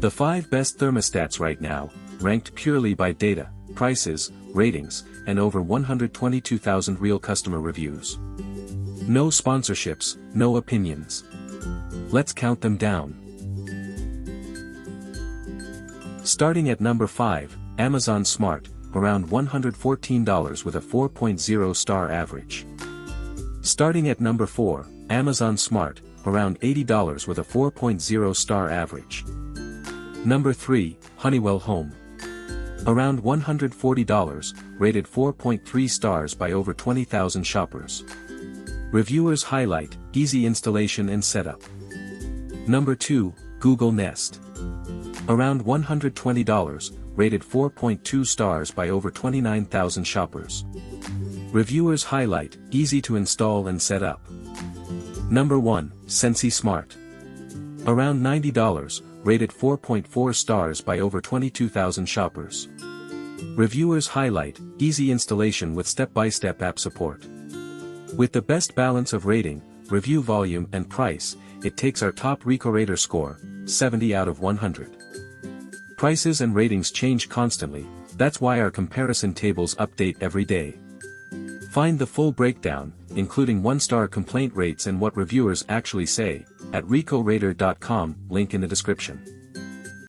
The 5 best thermostats right now, ranked purely by data, prices, ratings, and over 122,000 real customer reviews. No sponsorships, no opinions. Let's count them down. Starting at number 5, Amazon Smart, around $114 with a 4.0 star average. Starting at number 4, Amazon Smart, around $80 with a 4.0 star average. Number 3, Honeywell Home. Around $140, rated 4.3 stars by over 20,000 shoppers. Reviewers highlight, easy installation and setup. Number 2, Google Nest. Around $120, rated 4.2 stars by over 29,000 shoppers. Reviewers highlight, easy to install and set up. Number 1, Sensi Smart. Around $90, rated 4.4 stars by over 22,000 shoppers. Reviewers highlight, easy installation with step-by-step app support. With the best balance of rating, review volume and price, it takes our top RecoRader score, 70 out of 100. Prices and ratings change constantly, that's why our comparison tables update every day. Find the full breakdown, including 1-star complaint rates and what reviewers actually say, at RecoRader.com, link in the description.